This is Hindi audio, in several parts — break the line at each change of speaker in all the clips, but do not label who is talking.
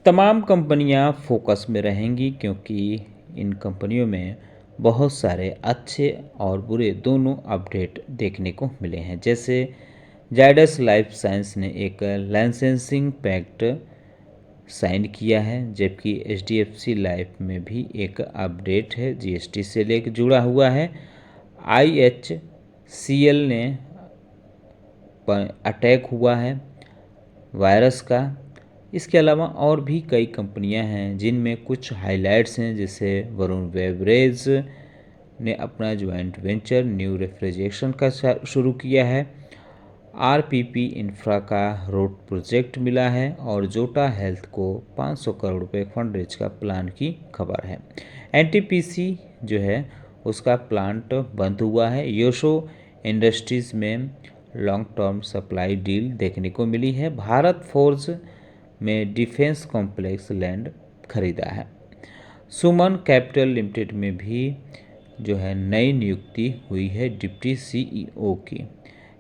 तमाम कंपनियां फोकस में रहेंगी क्योंकि इन कंपनियों में बहुत सारे अच्छे और बुरे दोनों अपडेट देखने को मिले हैं। जैसे जायडस लाइफ साइंस ने एक लाइसेंसिंग पैक्ट साइन किया है, जबकि एचडीएफसी लाइफ में भी एक अपडेट है जीएसटी से लेकर जुड़ा हुआ है। आईएचसीएल ने अटैक हुआ है वायरस का। इसके अलावा और भी कई कंपनियां हैं जिनमें कुछ हाइलाइट्स हैं, जैसे वरुण बेवरेज ने अपना ज्वाइंट वेंचर न्यू रेफ्रिजरेशन का शुरू किया है। आरपीपी इंफ्रा का रोड प्रोजेक्ट मिला है और जोटा हेल्थ को 500 करोड़ रुपए फंड रेज का प्लान की खबर है। एनटीपीसी जो है उसका प्लांट बंद हुआ है। योशो इंडस्ट्रीज में लॉन्ग टर्म सप्लाई डील देखने को मिली है। भारत फोर्ज में डिफेंस कॉम्प्लेक्स लैंड खरीदा है। सुमन कैपिटल लिमिटेड में भी जो है नई नियुक्ति हुई है डिप्टी सीईओ की।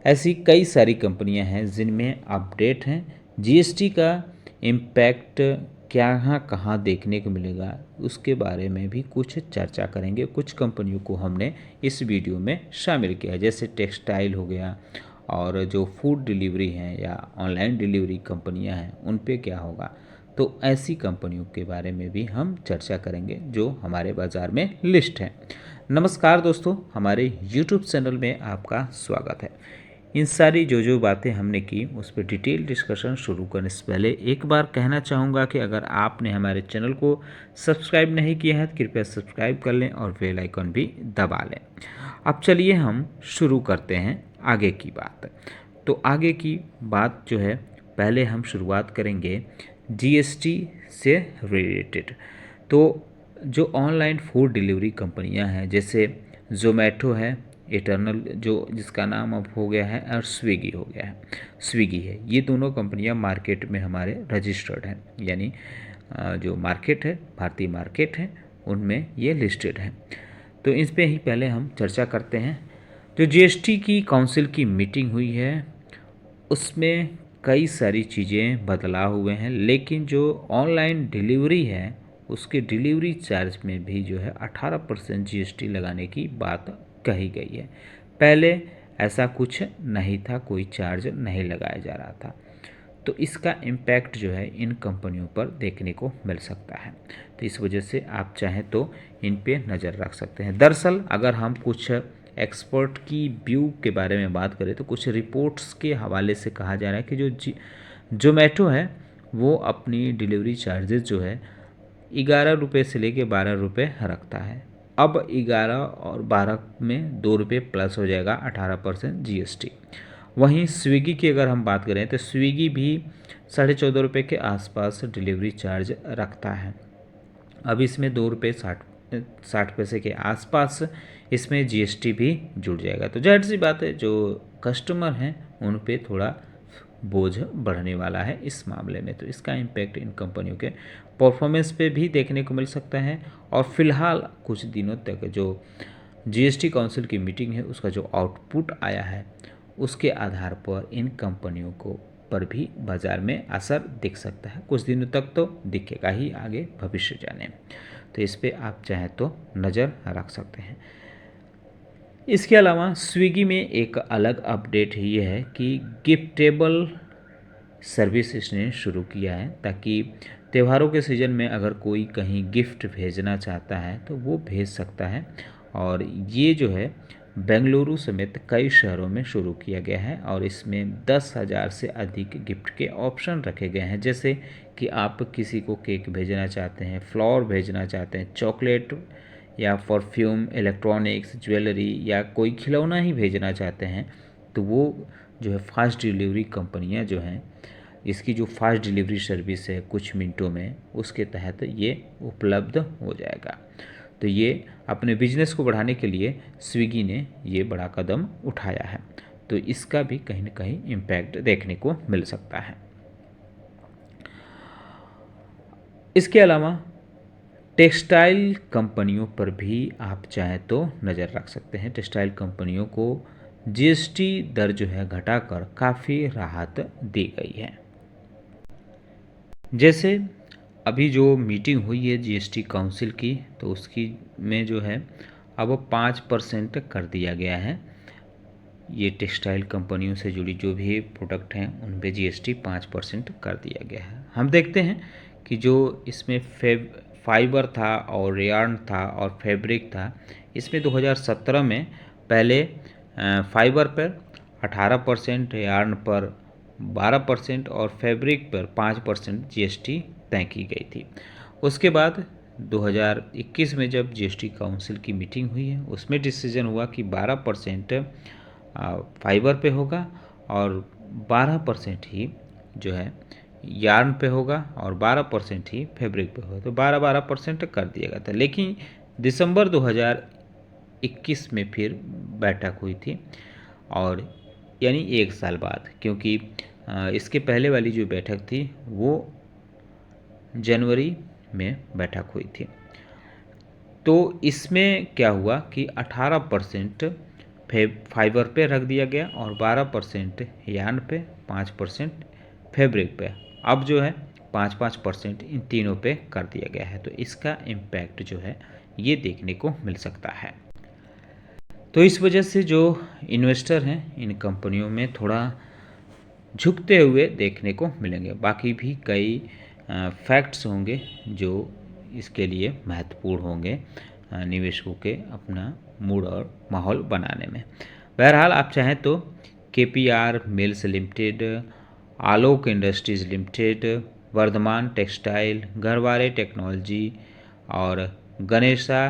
ऐसी कई सारी कंपनियां हैं जिनमें अपडेट हैं। जीएसटी का इम्पैक्ट क्या कहाँ देखने को मिलेगा उसके बारे में भी कुछ चर्चा करेंगे। कुछ कंपनियों को हमने इस वीडियो में शामिल किया है, जैसे टेक्सटाइल हो गया, और जो फूड डिलीवरी हैं या ऑनलाइन डिलीवरी कंपनियां हैं उन पे क्या होगा। तो ऐसी कंपनियों के बारे में भी हम चर्चा करेंगे जो हमारे बाज़ार में लिस्ट है। नमस्कार दोस्तों, हमारे YouTube चैनल में आपका स्वागत है। इन सारी जो बातें हमने की उस पर डिटेल डिस्कशन शुरू करने से पहले एक बार कहना चाहूँगा कि अगर आपने हमारे चैनल को सब्सक्राइब नहीं किया है तो कृपया सब्सक्राइब कर लें और बेल आइकन भी दबा लें। अब चलिए हम शुरू करते हैं आगे की बात। तो आगे की बात जो है, पहले हम शुरुआत करेंगे जीएसटी से रिलेटेड। तो जो ऑनलाइन फूड डिलीवरी कंपनियां हैं, जैसे जोमेटो है, इटर्नल जो जिसका नाम अब हो गया है, और स्विगी हो गया है, स्विगी है, ये दोनों कंपनियां मार्केट में हमारे रजिस्टर्ड हैं। यानी जो मार्केट है, भारतीय मार्केट है, उनमें ये लिस्टेड है। तो इस पे ही पहले हम चर्चा करते हैं। जो जीएसटी की काउंसिल की मीटिंग हुई है उसमें कई सारी चीज़ें बदलाव हुए हैं, लेकिन जो ऑनलाइन डिलीवरी है उसके डिलीवरी चार्ज में भी जो है 18% जीएसटी लगाने की बात कही गई है। पहले ऐसा कुछ नहीं था, कोई चार्ज नहीं लगाया जा रहा था। तो इसका इम्पैक्ट जो है इन कंपनियों पर देखने को मिल सकता है। तो इस वजह से आप चाहें तो इन पे नज़र रख सकते हैं। दरअसल अगर हम कुछ एक्सपर्ट की व्यू के बारे में बात करें तो कुछ रिपोर्ट्स के हवाले से कहा जा रहा है कि जो जोमेटो है वो अपनी डिलीवरी चार्जेस जो है 11 रुपये से लेके 12 रुपये रखता है। अब 11 और 12 में 2 रुपये प्लस हो जाएगा 18% जीएसटी। वहीं स्विगी की अगर हम बात करें तो स्विगी भी 14.5 रुपये के आसपास डिलीवरी चार्ज रखता है। अब इसमें 2 रुपये 60 पैसे के आसपास इसमें जीएसटी भी जुड़ जाएगा। तो जाहिर सी बात है जो कस्टमर हैं उन पे थोड़ा बोझ बढ़ने वाला है इस मामले में। तो इसका इम्पैक्ट इन कंपनियों के परफॉर्मेंस पे भी देखने को मिल सकता है। और फिलहाल कुछ दिनों तक जो जीएसटी काउंसिल की मीटिंग है उसका जो आउटपुट आया है उसके आधार पर इन कंपनियों को पर भी बाज़ार में असर दिख सकता है। कुछ दिनों तक तो दिखेगा ही, आगे भविष्य जाने। तो इस पे आप चाहें तो नज़र रख सकते हैं। इसके अलावा स्विगी में एक अलग अपडेट ये है कि गिफ्टेबल सर्विस इसने शुरू किया है, ताकि त्योहारों के सीज़न में अगर कोई कहीं गिफ्ट भेजना चाहता है तो वो भेज सकता है। और ये जो है बेंगलुरु समेत कई शहरों में शुरू किया गया है और इसमें 10,000 से अधिक गिफ्ट के ऑप्शन रखे गए हैं। जैसे कि आप किसी को केक भेजना चाहते हैं, फ्लावर भेजना चाहते हैं, चॉकलेट या परफ्यूम, इलेक्ट्रॉनिक्स, ज्वेलरी या कोई खिलौना ही भेजना चाहते हैं, तो वो जो है फास्ट डिलीवरी कंपनियां जो हैं, इसकी जो फास्ट डिलीवरी सर्विस है कुछ मिनटों में, उसके तहत ये उपलब्ध हो जाएगा। तो ये अपने बिजनेस को बढ़ाने के लिए स्विगी ने ये बड़ा कदम उठाया है। तो इसका भी कहीं ना कहीं इम्पैक्ट देखने को मिल सकता है। इसके अलावा टेक्सटाइल कंपनियों पर भी आप चाहें तो नज़र रख सकते हैं। टेक्सटाइल कंपनियों को जीएसटी दर जो है घटाकर काफ़ी राहत दी गई है। जैसे अभी जो मीटिंग हुई है जीएसटी काउंसिल की, तो उसकी में जो है अब 5% कर दिया गया है। ये टेक्सटाइल कंपनियों से जुड़ी जो भी प्रोडक्ट हैं उन पे जीएसटी 5% कर दिया गया है। हम देखते हैं कि जो इसमें फाइबर था और यार्न था और फैब्रिक था, इसमें 2017 में पहले फाइबर पर 18%, यार्न पर 12% और फैब्रिक पर 5% जीएसटी तय की गई थी। उसके बाद 2021 में जब जीएसटी काउंसिल की मीटिंग हुई है, उसमें डिसीजन हुआ कि 12% फाइबर पे होगा और 12% ही जो है यार्न पे होगा और 12% ही फैब्रिक पे होगा। तो 12% कर दिया गया था। लेकिन दिसंबर 2021 में फिर बैठक हुई थी, और यानी 1 साल बाद, क्योंकि इसके पहले वाली जो बैठक थी वो जनवरी में बैठक हुई थी। तो इसमें क्या हुआ कि 18% फाइबर पे रख दिया गया और 12% यार्न पे, 5% फैब्रिक पे। अब जो है 5-5% इन तीनों पे कर दिया गया है। तो इसका इम्पैक्ट जो है ये देखने को मिल सकता है। तो इस वजह से जो इन्वेस्टर हैं इन कंपनियों में थोड़ा झुकते हुए देखने को मिलेंगे। बाकी भी कई फैक्ट्स होंगे जो इसके लिए महत्वपूर्ण होंगे निवेशकों के अपना मूड और माहौल बनाने में। बहरहाल आप चाहें तो KPR mills limited, Alok industries limited, Vardhman textile, Garware technology और Ganesha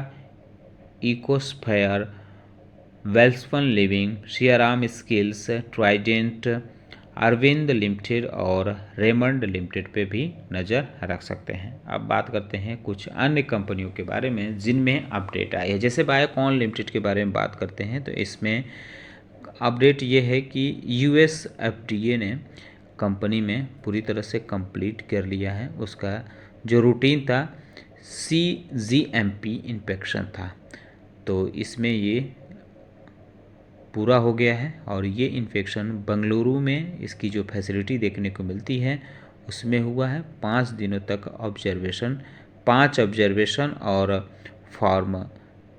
ecosphere, Welspun living, Siyaram skills, Trident, Arvind limited और रेमंड लिमिटेड पे भी नज़र रख सकते हैं। अब बात करते हैं कुछ अन्य कंपनियों के बारे में जिनमें अपडेट आई है। जैसे बायोकॉन लिमिटेड के बारे में बात करते हैं, तो इसमें अपडेट ये है कि यूएस एफडीए ने कंपनी में पूरी तरह से कंप्लीट कर लिया है। उसका जो रूटीन था CGMP इंस्पेक्शन था, तो इसमें ये पूरा हो गया है। और ये इन्फेक्शन बेंगलुरु में इसकी जो फैसिलिटी देखने को मिलती है उसमें हुआ है। 5 दिनों तक ऑब्जर्वेशन, 5 ऑब्जर्वेशन और फॉर्म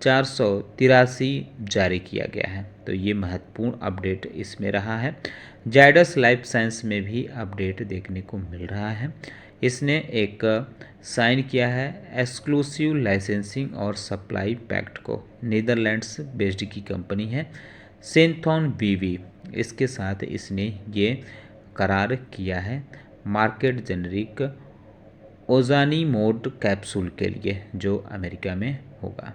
483 जारी किया गया है। तो ये महत्वपूर्ण अपडेट इसमें रहा है। जायडस लाइफ साइंस में भी अपडेट देखने को मिल रहा है। इसने एक साइन किया है एक्सक्लूसिव लाइसेंसिंग और सप्लाई पैक्ट को। नीदरलैंड्स बेस्ड की कंपनी है सिंथॉन बीवी, इसके साथ इसने ये करार किया है मार्केट जेनरिक ओजानी मोड कैप्सूल के लिए जो अमेरिका में होगा।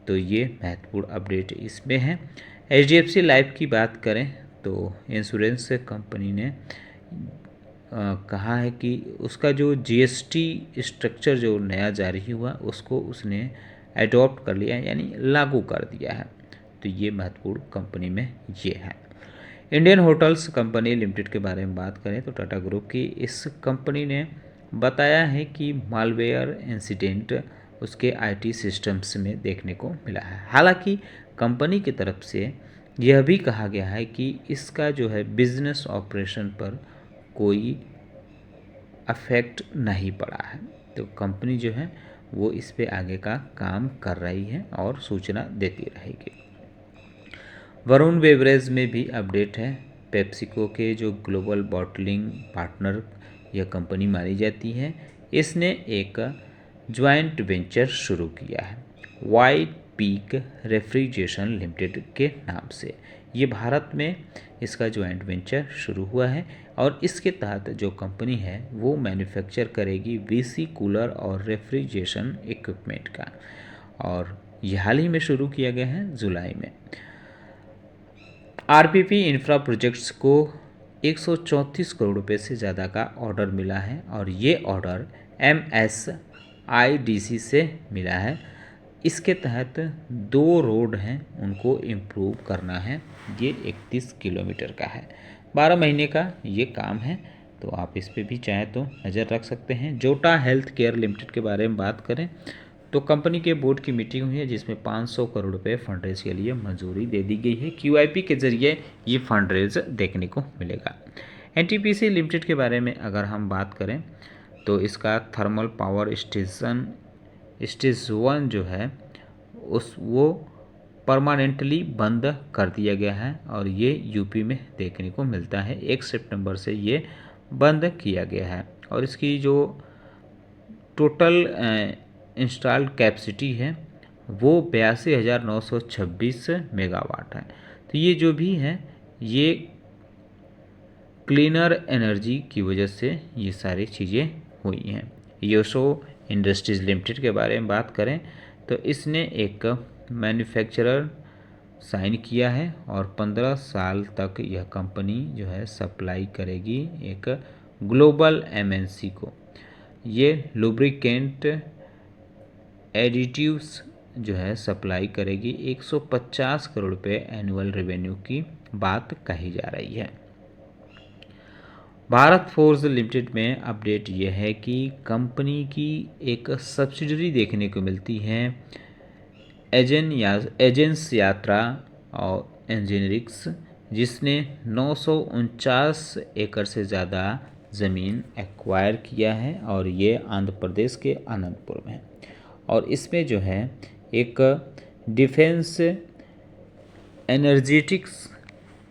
तो ये महत्वपूर्ण अपडेट इसमें है। HDFC लाइफ की बात करें तो इंश्योरेंस कंपनी ने कहा है कि उसका जो GST स्ट्रक्चर जो नया जारी हुआ उसको उसने एडॉप्ट कर लिया है, यानी लागू कर दिया है। तो ये महत्वपूर्ण कंपनी में ये है। इंडियन होटल्स कंपनी लिमिटेड के बारे में बात करें तो टाटा ग्रुप की इस कंपनी ने बताया है कि मालवेयर इंसिडेंट उसके IT सिस्टम्स में देखने को मिला है। हालांकि कंपनी की तरफ से यह भी कहा गया है कि इसका जो है बिजनेस ऑपरेशन पर कोई अफेक्ट नहीं पड़ा है। तो कंपनी जो है वो इस पे आगे का काम कर रही है और सूचना देती रहेगी। वरुण बेवरेज में भी अपडेट है। पेप्सिको के जो ग्लोबल बॉटलिंग पार्टनर यह कंपनी मानी जाती है, इसने एक ज्वाइंट वेंचर शुरू किया है वाइट पीक रेफ्रिजरेशन लिमिटेड के नाम से। ये भारत में इसका ज्वाइंट वेंचर शुरू हुआ है और इसके तहत जो कंपनी है वो मैन्युफैक्चर करेगी VC कूलर और रेफ्रिजरेशन इक्विपमेंट का, और ये हाल ही में शुरू किया गया है जुलाई में। RPP इंफ्रा प्रोजेक्ट्स को 134 करोड़ रुपए से ज़्यादा का ऑर्डर मिला है और ये ऑर्डर MSIDC से मिला है। इसके तहत 2 रोड हैं उनको इम्प्रूव करना है। ये 31 किलोमीटर का है। 12 महीने का ये काम है, तो आप इस पे भी चाहें तो नज़र रख सकते हैं। जोटा हेल्थ केयर लिमिटेड के बारे में बात करें तो कंपनी के बोर्ड की मीटिंग हुई है जिसमें 500 करोड़ रुपए फंड रेज के लिए मंजूरी दे दी गई है। QIP के जरिए ये फंड रेज देखने को मिलेगा। NTPC लिमिटेड के बारे में अगर हम बात करें तो इसका थर्मल पावर स्टेशन स्टेज 1 जो है वो परमानेंटली बंद कर दिया गया है और ये यूपी में देखने को मिलता है। 1 सितंबर से ये बंद किया गया है और इसकी जो टोटल इंस्टॉल्ड कैपेसिटी है वो 82,926 मेगावाट है। तो ये जो भी है ये क्लीनर एनर्जी की वजह से ये सारी चीज़ें हुई हैं। योशो इंडस्ट्रीज़ लिमिटेड के बारे में बात करें तो इसने एक मैन्युफैक्चरर साइन किया है और 15 साल तक यह कंपनी जो है सप्लाई करेगी एक ग्लोबल एमएनसी को। ये लुब्रिकेंट एडिटिव्स जो है सप्लाई करेगी। 150 करोड़ रुपए एनुअल रेवेन्यू की बात कही जा रही है। भारत फोर्ज लिमिटेड में अपडेट यह है कि कंपनी की एक सब्सिडरी देखने को मिलती है एजेंस यात्रा और इंजीनियरिंग्स, जिसने 949 एकड़ से ज़्यादा ज़मीन एक्वायर किया है और ये आंध्र प्रदेश के अनंतपुर में है और इसमें जो है एक defence energetics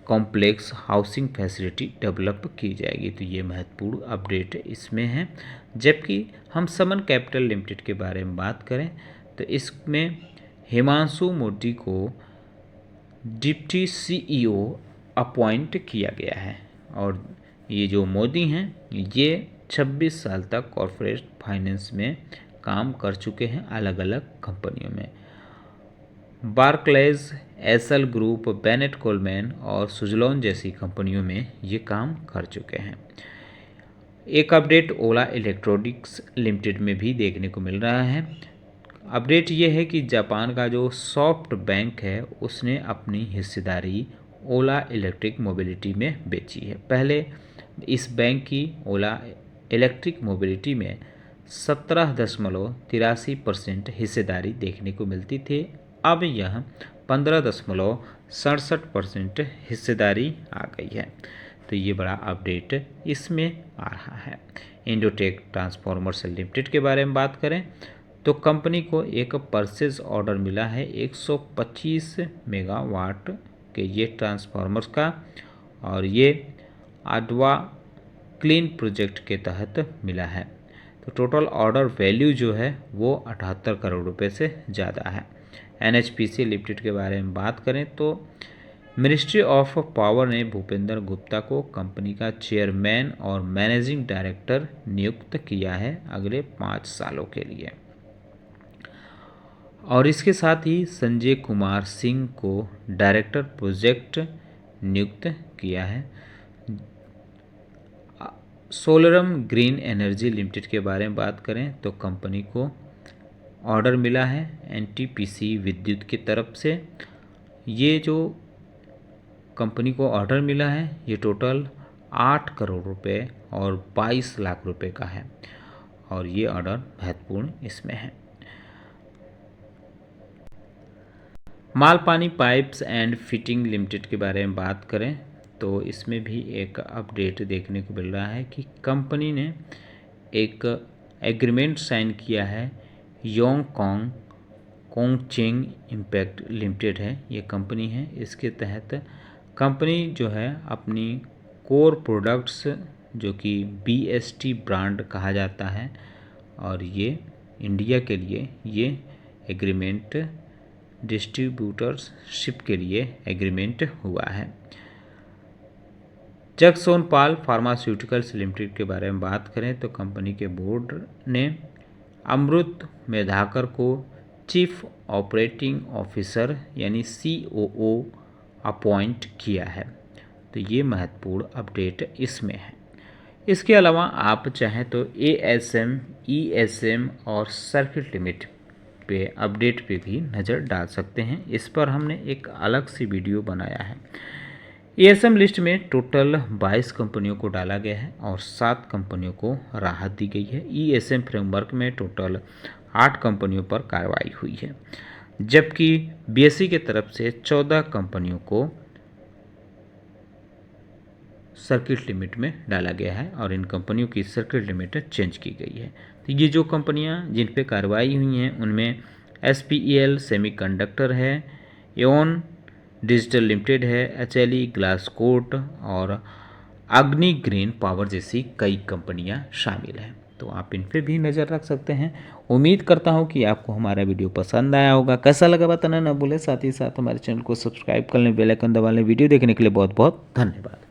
complex housing facility develop की जाएगी। तो ये महत्वपूर्ण अपडेट इसमें है। जबकि हम समन कैपिटल लिमिटेड के बारे में बात करें तो इसमें हिमांशु मोदी को डिप्टी सीईओ अपॉइंट किया गया है और ये जो मोदी हैं ये 26 साल तक कॉरपोरेट फाइनेंस में काम कर चुके हैं अलग अलग कंपनियों में। Barclays, SL group, Bennett Coleman और सुजलॉन जैसी कंपनियों में ये काम कर चुके हैं। एक अपडेट ओला इलेक्ट्रॉनिक्स लिमिटेड में भी देखने को मिल रहा है। अपडेट ये है कि जापान का जो सॉफ्ट बैंक है उसने अपनी हिस्सेदारी ओला इलेक्ट्रिक मोबिलिटी में बेची है। पहले इस बैंक की ओला इलेक्ट्रिक मोबिलिटी में 17.83% हिस्सेदारी देखने को मिलती थी। अब यह 15.67% हिस्सेदारी आ गई है। तो ये बड़ा अपडेट इसमें आ रहा है। इंडोटेक ट्रांसफॉर्मर्स लिमिटेड के बारे में बात करें तो कंपनी को एक परचेज ऑर्डर मिला है 125 मेगावाट के ये ट्रांसफॉर्मर्स का और ये आडवा क्लीन प्रोजेक्ट के तहत मिला है। तो टोटल ऑर्डर वैल्यू जो है वो 78 करोड़ रुपए से ज़्यादा है। एनएचपीसी लिमिटेड के बारे में बात करें तो मिनिस्ट्री ऑफ पावर ने भूपेंद्र गुप्ता को कंपनी का चेयरमैन और मैनेजिंग डायरेक्टर नियुक्त किया है अगले 5 सालों के लिए और इसके साथ ही संजय कुमार सिंह को डायरेक्टर प्रोजेक्ट नियुक्त किया है। सोलरम ग्रीन एनर्जी लिमिटेड के बारे में बात करें तो कंपनी को ऑर्डर मिला है एनटीपीसी विद्युत की तरफ से। ये जो कंपनी को ऑर्डर मिला है ये टोटल 8 करोड़ रुपए और 22 लाख रुपए का है और ये ऑर्डर महत्वपूर्ण इसमें है। Malpani pipes and fitting limited के बारे में बात करें तो इसमें भी एक अपडेट देखने को मिल रहा है कि कंपनी ने एक एग्रीमेंट साइन किया है योंगचेंग इम्पैक्ट लिमिटेड है ये कंपनी है। इसके तहत कंपनी जो है अपनी कोर प्रोडक्ट्स जो कि बीएसटी ब्रांड कहा जाता है और ये इंडिया के लिए ये एग्रीमेंट डिस्ट्रीब्यूटरशिप के लिए एग्रीमेंट हुआ है। जगसोनपाल फार्मास्यूटिकल्स लिमिटेड के बारे में बात करें तो कंपनी के बोर्ड ने अमृत मेधाकर को चीफ ऑपरेटिंग ऑफिसर यानी COO अपॉइंट किया है। तो ये महत्वपूर्ण अपडेट इसमें है। इसके अलावा आप चाहें तो ASM, ESM और सर्किट लिमिट पे अपडेट पे भी नज़र डाल सकते हैं। इस पर हमने एक अलग सी वीडियो बनाया है। ASM लिस्ट में टोटल 22 कंपनियों को डाला गया है और 7 कंपनियों को राहत दी गई है। ESM फ्रेमवर्क में टोटल 8 कंपनियों पर कार्रवाई हुई है जबकि BSE की तरफ से 14 कंपनियों को सर्किट लिमिट में डाला गया है और इन कंपनियों की सर्किट लिमिट चेंज की गई है। तो ये जो कंपनियां जिन पे कार्रवाई हुई हैं उनमें SPEL सेमीकंडक्टर है, एओन डिजिटल लिमिटेड है, HLE ग्लासकोट और अग्नि ग्रीन पावर जैसी कई कंपनियां शामिल हैं। तो आप इन पे भी नज़र रख सकते हैं। उम्मीद करता हूं कि आपको हमारा वीडियो पसंद आया होगा। कैसा लगा बताना ना भूलें, साथ ही साथ हमारे चैनल को सब्सक्राइब कर लें, बेल आइकन दबा लें। वीडियो देखने के लिए बहुत बहुत धन्यवाद।